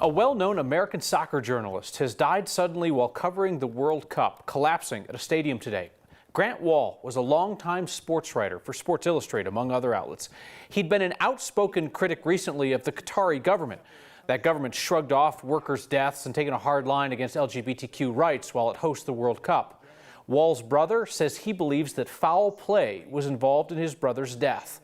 A well-known American soccer journalist has died suddenly while covering the World Cup, collapsing at a stadium today. Grant Wahl was a longtime sports writer for Sports Illustrated, among other outlets. He'd been an outspoken critic recently of the Qatari government. That government shrugged off workers' deaths and taken a hard line against LGBTQ rights while it hosts the World Cup. Wahl's brother says he believes that foul play was involved in his brother's death.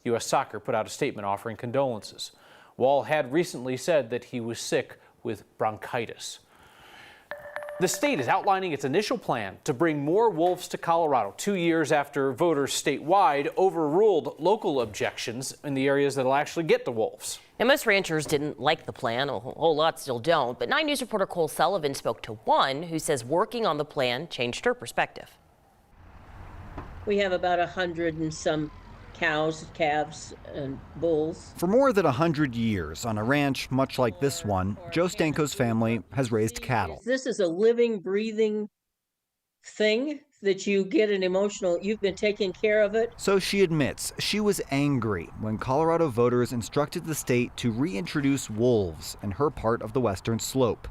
U.S. Soccer put out a statement offering condolences. Wahl had recently said that he was sick with bronchitis. The state is outlining its initial plan to bring more wolves to Colorado 2 years after voters statewide overruled local objections in the areas that will actually get the wolves. Now, most ranchers didn't like the plan. A whole lot still don't. But 9 News reporter Cole Sullivan spoke to one who says working on the plan changed her perspective. We have about 100 and some cows, calves, and bulls. For more than 100 years on a ranch much like this one, Joe Stanko's family has raised cattle. This is a living, breathing thing that you get an emotional, you've been taking care of it. So she admits she was angry when Colorado voters instructed the state to reintroduce wolves in her part of the western slope.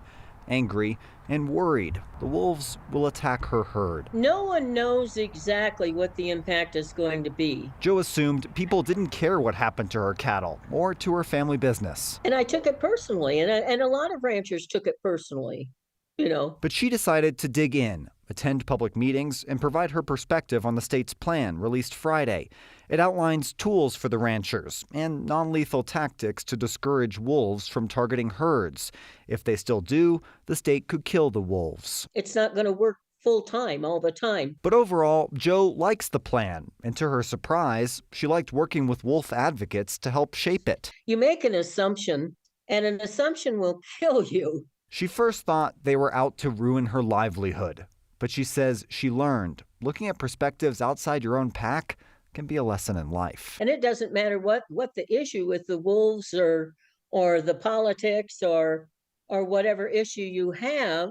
Angry and worried the wolves will attack her herd. No one knows exactly what the impact is going to be. Joe assumed people didn't care what happened to her cattle or to her family business. And I took it personally, and a lot of ranchers took it personally, you know. But she decided to dig in, attend public meetings, and provide her perspective on the state's plan released Friday. It outlines tools for the ranchers and non-lethal tactics to discourage wolves from targeting herds. If they still do, the state could kill the wolves. It's not going to work full time all the time. But overall, Joe likes the plan. And to her surprise, she liked working with wolf advocates to help shape it. You make an assumption, and an assumption will kill you. She first thought they were out to ruin her livelihood. But she says she learned looking at perspectives outside your own pack can be a lesson in life. And it doesn't matter what the issue with the wolves or the politics or whatever issue you have.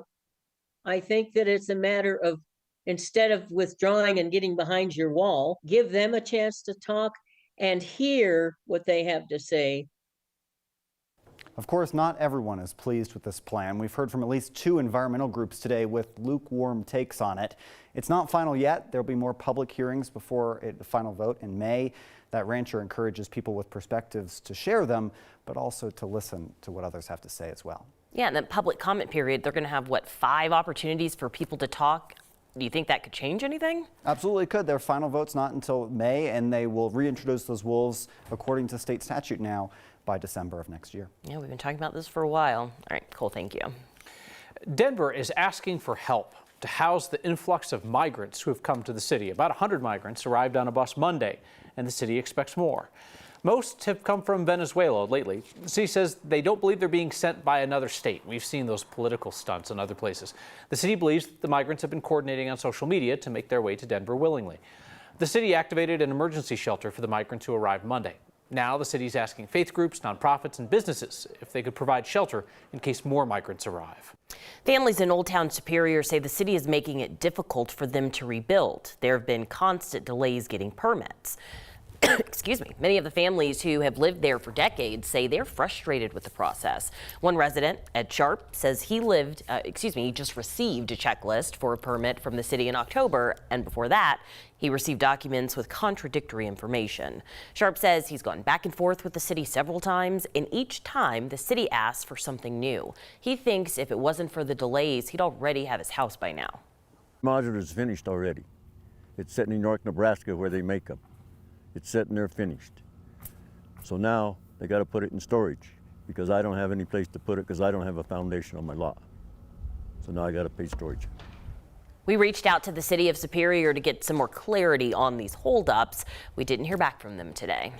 I think that it's a matter of, instead of withdrawing and getting behind your wall, give them a chance to talk and hear what they have to say. Of course, not everyone is pleased with this plan. We've heard from at least 2 environmental groups today with lukewarm takes on it. It's not final yet. There'll be more public hearings before the final vote in May. That rancher encourages people with perspectives to share them, but also to listen to what others have to say as well. Yeah, and the public comment period, they're going to have, 5 opportunities for people to talk? Do you think that could change anything? Absolutely could. Their final vote's not until May, and they will reintroduce those wolves according to state statute now by December of next year. Yeah, we've been talking about this for a while. All right, Cole, thank you. Denver is asking for help to house the influx of migrants who have come to the city. About 100 migrants arrived on a bus Monday, and the city expects more. Most have come from Venezuela lately. The city says they don't believe they're being sent by another state. We've seen those political stunts in other places. The city believes that the migrants have been coordinating on social media to make their way to Denver willingly. The city activated an emergency shelter for the migrants who arrived Monday. Now the city's asking faith groups, nonprofits, and businesses if they could provide shelter in case more migrants arrive. Families in Old Town Superior say the city is making it difficult for them to rebuild. There have been constant delays getting permits. Excuse me. Many of the families who have lived there for decades say they're frustrated with the process. One resident, Ed Sharp, says he just received a checklist for a permit from the city in October, and before that, he received documents with contradictory information. Sharp says he's gone back and forth with the city several times, and each time the city asks for something new. He thinks if it wasn't for the delays, he'd already have his house by now. Modular is finished already. It's set in New York, Nebraska, where they make them. It's sitting there finished. So now they got to put it in storage because I don't have any place to put it because I don't have a foundation on my lot. So now I got to pay storage. We reached out to the city of Superior to get some more clarity on these holdups. We didn't hear back from them today.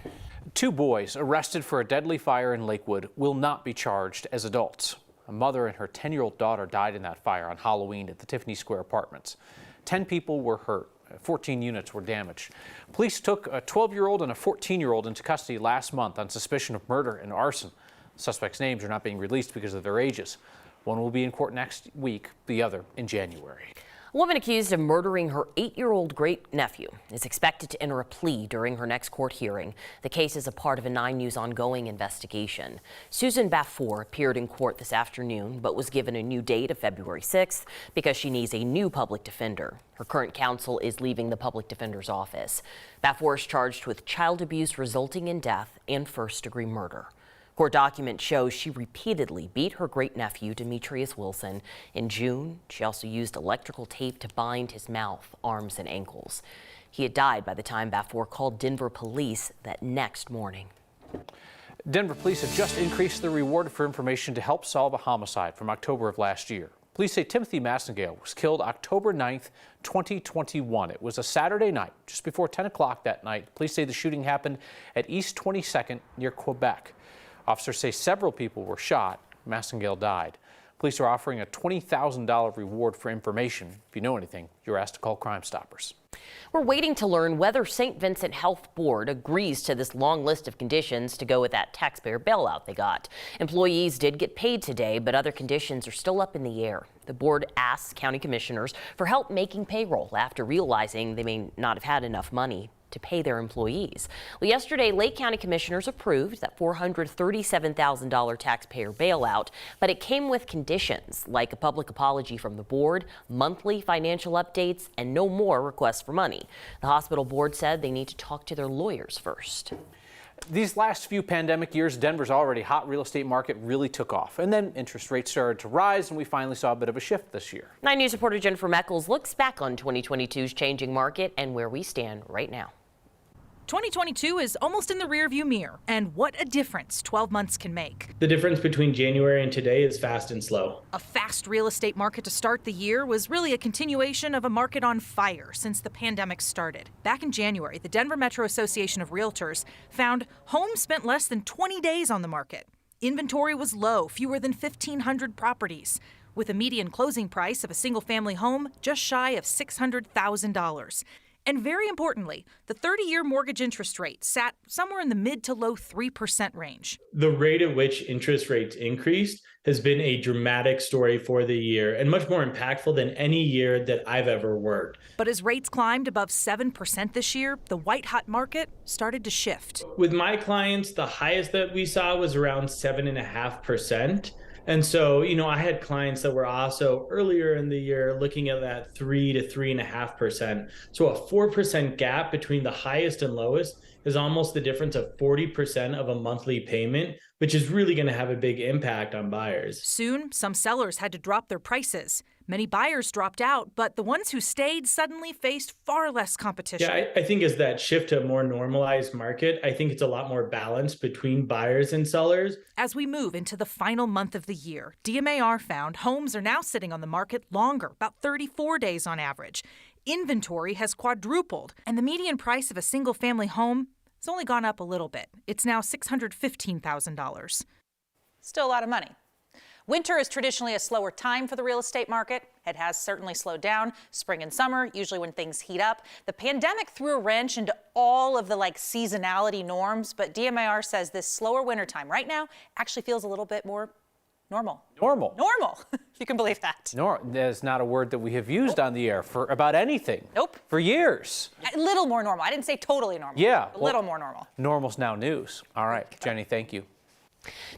2 boys arrested for a deadly fire in Lakewood will not be charged as adults. A mother and her 10-year-old daughter died in that fire on Halloween at the Tiffany Square Apartments. 10 people were hurt. 14 units were damaged. Police took a 12-year-old and a 14-year-old into custody last month on suspicion of murder and arson. Suspects' names are not being released because of their ages. One will be in court next week, the other in January. A woman accused of murdering her 8-year-old great-nephew is expected to enter a plea during her next court hearing. The case is a part of a 9 News ongoing investigation. Susan Bafour appeared in court this afternoon, but was given a new date of February 6th because she needs a new public defender. Her current counsel is leaving the public defender's office. Bafour is charged with child abuse resulting in death and first-degree murder. Court documents show she repeatedly beat her great-nephew, Demetrius Wilson. In June, she also used electrical tape to bind his mouth, arms, and ankles. He had died by the time Bafour called Denver police that next morning. Denver police have just increased the reward for information to help solve a homicide from October of last year. Police say Timothy Massengale was killed October 9th, 2021. It was a Saturday night, just before 10 o'clock that night. Police say the shooting happened at East 22nd near Quebec. Officers say several people were shot. Massengale died. Police are offering a $20,000 reward for information. If you know anything, you're asked to call Crime Stoppers. We're waiting to learn whether St. Vincent Health Board agrees to this long list of conditions to go with that taxpayer bailout they got. Employees did get paid today, but other conditions are still up in the air. The board asked county commissioners for help making payroll after realizing they may not have had enough money to pay their employees. Well, yesterday, Lake County commissioners approved that $437,000 taxpayer bailout, but it came with conditions like a public apology from the board, monthly financial updates, and no more requests for money. The hospital board said they need to talk to their lawyers first. These last few pandemic years, Denver's already hot real estate market really took off. And then interest rates started to rise, and we finally saw a bit of a shift this year. 9 News reporter Jennifer Meckles looks back on 2022's changing market and where we stand right now. 2022 is almost in the rearview mirror, and what a difference 12 months can make. The difference between January and today is fast and slow. A fast real estate market to start the year was really a continuation of a market on fire since the pandemic started. Back in January, the Denver Metro Association of Realtors found homes spent less than 20 days on the market. Inventory was low, fewer than 1,500 properties, with a median closing price of a single-family home just shy of $600,000. And very importantly, the 30-year mortgage interest rate sat somewhere in the mid to low 3% range. The rate at which interest rates increased has been a dramatic story for the year and much more impactful than any year that I've ever worked. But as rates climbed above 7% this year, the white-hot market started to shift. With my clients, the highest that we saw was around 7.5%. And so, I had clients that were also earlier in the year looking at that 3 to 3.5%. So a 4% gap between the highest and lowest is almost the difference of 40% of a monthly payment, which is really going to have a big impact on buyers. Soon, some sellers had to drop their prices. Many buyers dropped out, but the ones who stayed suddenly faced far less competition. Yeah, I think as that shift to a more normalized market, I think it's a lot more balanced between buyers and sellers. As we move into the final month of the year, DMAR found homes are now sitting on the market longer, about 34 days on average. Inventory has quadrupled, and the median price of a single-family home has only gone up a little bit. It's now $615,000. Still a lot of money. Winter is traditionally a slower time for the real estate market. It has certainly slowed down. Spring and summer, usually when things heat up. The pandemic threw a wrench into all of the seasonality norms, but DMAR says this slower wintertime right now actually feels a little bit more normal. Normal. Normal, if you can believe that. That's not a word that we have used on the air for about anything. Nope. For years. A little more normal. I didn't say totally normal. Yeah. A little more normal. Normal's now news. All right, Jenny, thank you.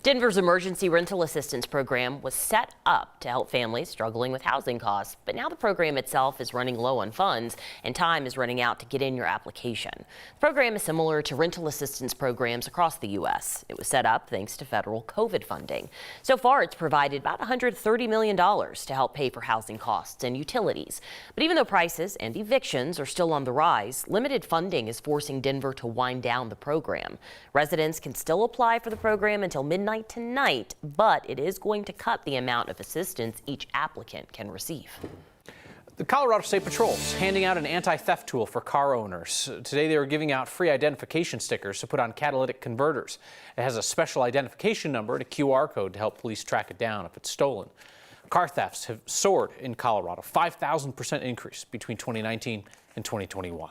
Denver's emergency rental assistance program was set up to help families struggling with housing costs, but now the program itself is running low on funds and time is running out to get in your application. The program is similar to rental assistance programs across the U.S. It was set up thanks to federal COVID funding. So far, it's provided about $130 million to help pay for housing costs and utilities. But even though prices and evictions are still on the rise, limited funding is forcing Denver to wind down the program. Residents can still apply for the program until midnight tonight, but it is going to cut the amount of assistance each applicant can receive. The Colorado State Patrol is handing out an anti-theft tool for car owners. Today they were giving out free identification stickers to put on catalytic converters. It has a special identification number and a QR code to help police track it down if it's stolen. Car thefts have soared in Colorado, 5,000% increase between 2019 and 2021.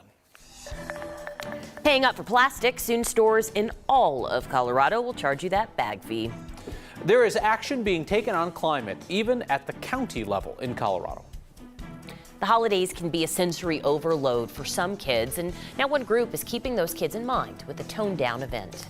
Paying up for plastic, soon stores in all of Colorado will charge you that bag fee. There is action being taken on climate, even at the county level in Colorado. The holidays can be a sensory overload for some kids, and now one group is keeping those kids in mind with a toned-down event.